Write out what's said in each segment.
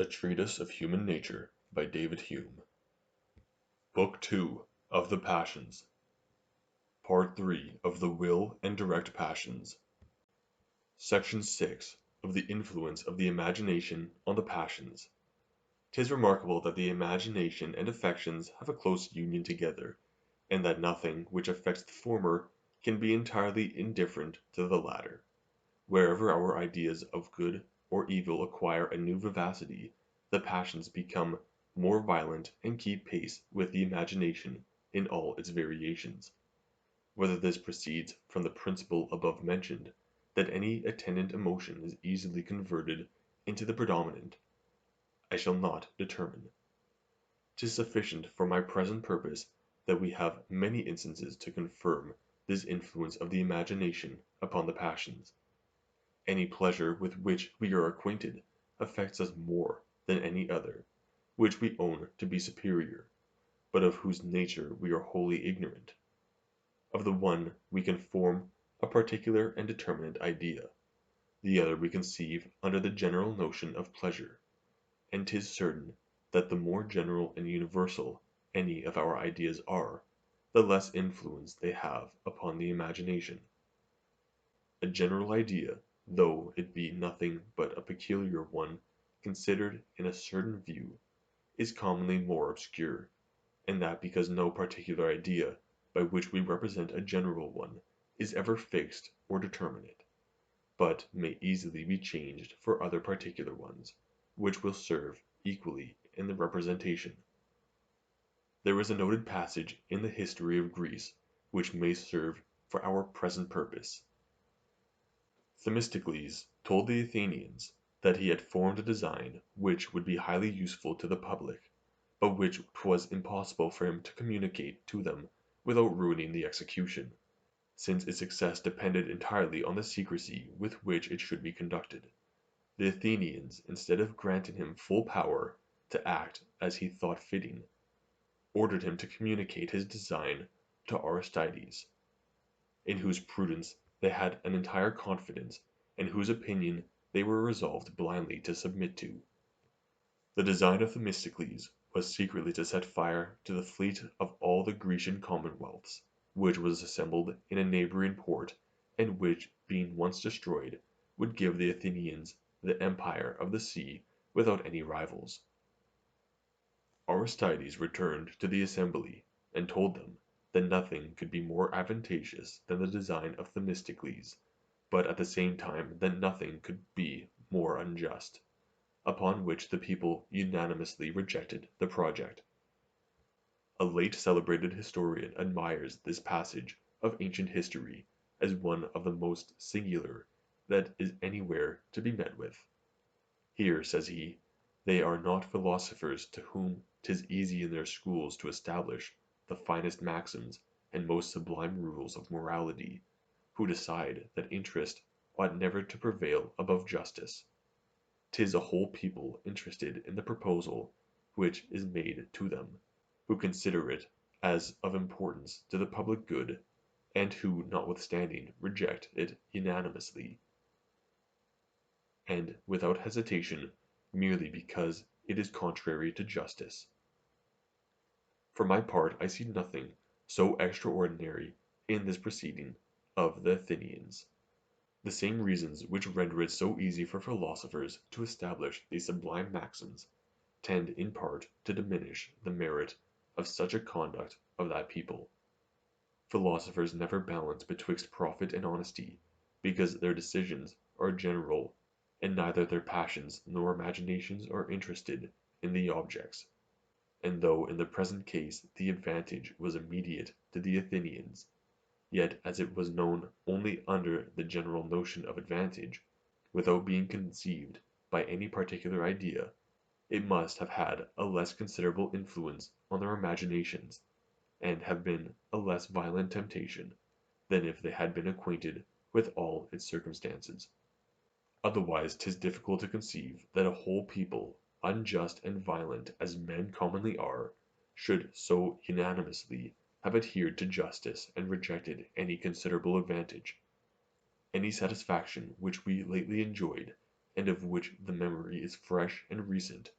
A Treatise of Human Nature by David Hume. Book 2 of the Passions. Part 3 of the Will and Direct Passions. Section 6 of the Influence of the Imagination on the Passions. 'Tis remarkable that the imagination and affections have a close union together, and that nothing which affects the former can be entirely indifferent to the latter. Wherever our ideas of good or evil acquire a new vivacity, the passions become more violent and keep pace with the imagination in all its variations. Whether this proceeds from the principle above mentioned, that any attendant emotion is easily converted into the predominant, I shall not determine. 'Tis sufficient for my present purpose that we have many instances to confirm this influence of the imagination upon the passions. Any pleasure with which we are acquainted affects us more than any other, which we own to be superior, but of whose nature we are wholly ignorant. Of the one we can form a particular and determinate idea, the other we conceive under the general notion of pleasure, and 'tis certain that the more general and universal any of our ideas are, the less influence they have upon the imagination. A general idea, though it be nothing but a peculiar one considered in a certain view, is commonly more obscure, and that because no particular idea by which we represent a general one is ever fixed or determinate, but may easily be changed for other particular ones, which will serve equally in the representation. There is a noted passage in the history of Greece which may serve for our present purpose. Themistocles told the Athenians that he had formed a design which would be highly useful to the public, but which 'twas impossible for him to communicate to them without ruining the execution, since its success depended entirely on the secrecy with which it should be conducted. The Athenians, instead of granting him full power to act as he thought fitting, ordered him to communicate his design to Aristides, in whose prudence they had an entire confidence, and whose opinion they were resolved blindly to submit to. The design of Themistocles was secretly to set fire to the fleet of all the Grecian commonwealths, which was assembled in a neighboring port, and which, being once destroyed, would give the Athenians the empire of the sea without any rivals. Aristides returned to the assembly, and told them that nothing could be more advantageous than the design of Themistocles, but at the same time that nothing could be more unjust, upon which the people unanimously rejected the project. A late celebrated historian admires this passage of ancient history as one of the most singular that is anywhere to be met with. Here, says he, they are not philosophers to whom 'tis easy in their schools to establish the finest maxims and most sublime rules of morality, who decide that interest ought never to prevail above justice. 'Tis a whole people interested in the proposal which is made to them, who consider it as of importance to the public good, and who notwithstanding reject it unanimously, and without hesitation, merely because it is contrary to justice. For my part I see nothing so extraordinary in this proceeding of the Athenians. The same reasons which render it so easy for philosophers to establish these sublime maxims tend in part to diminish the merit of such a conduct of that people. Philosophers never balance betwixt profit and honesty, because their decisions are general, and neither their passions nor imaginations are interested in the objects. And though in the present case the advantage was immediate to the Athenians, yet as it was known only under the general notion of advantage, without being conceived by any particular idea, it must have had a less considerable influence on their imaginations, and have been a less violent temptation, than if they had been acquainted with all its circumstances. Otherwise 'tis difficult to conceive that a whole people, unjust and violent as men commonly are, should so unanimously have adhered to justice and rejected any considerable advantage. Any satisfaction which we lately enjoyed, and of which the memory is fresh and recent,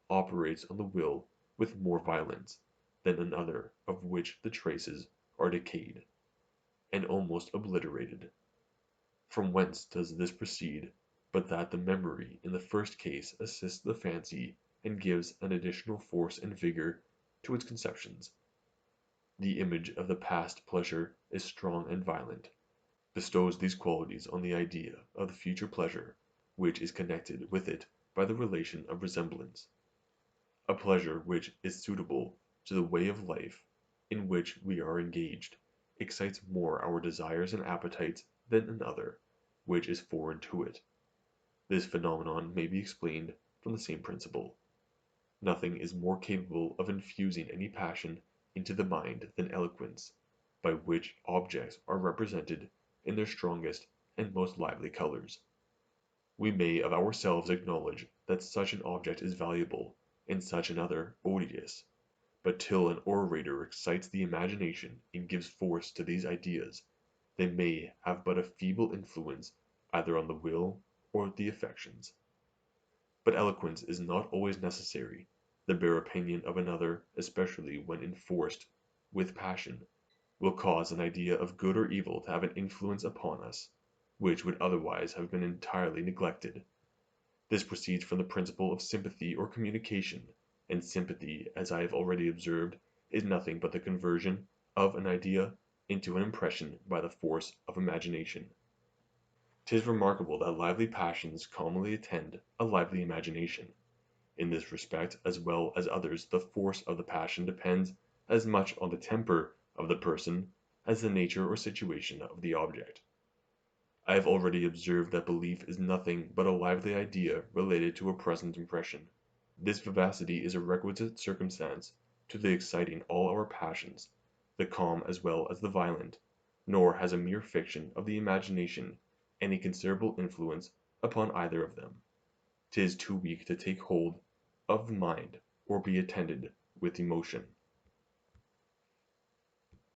operates on the will with more violence than another of which the traces are decayed, and almost obliterated. From whence does this proceed, but that the memory in the first case assists the fancy and gives an additional force and vigor to its conceptions? The image of the past pleasure is strong and violent, bestows these qualities on the idea of the future pleasure, which is connected with it by the relation of resemblance. A pleasure which is suitable to the way of life in which we are engaged excites more our desires and appetites than another which is foreign to it. This phenomenon may be explained from the same principle. Nothing is more capable of infusing any passion into the mind than eloquence, by which objects are represented in their strongest and most lively colors. We may of ourselves acknowledge that such an object is valuable, and such another odious, but till an orator excites the imagination and gives force to these ideas, they may have but a feeble influence either on the will or the affections. But eloquence is not always necessary. The bare opinion of another, especially when enforced with passion, will cause an idea of good or evil to have an influence upon us, which would otherwise have been entirely neglected. This proceeds from the principle of sympathy or communication, and sympathy, as I have already observed, is nothing but the conversion of an idea into an impression by the force of imagination. 'Tis remarkable that lively passions commonly attend a lively imagination. In this respect, as well as others, the force of the passion depends as much on the temper of the person as the nature or situation of the object. I have already observed that belief is nothing but a lively idea related to a present impression. This vivacity is a requisite circumstance to the exciting all our passions, the calm as well as the violent, nor has a mere fiction of the imagination any considerable influence upon either of them. 'Tis too weak to take hold of the mind or be attended with emotion.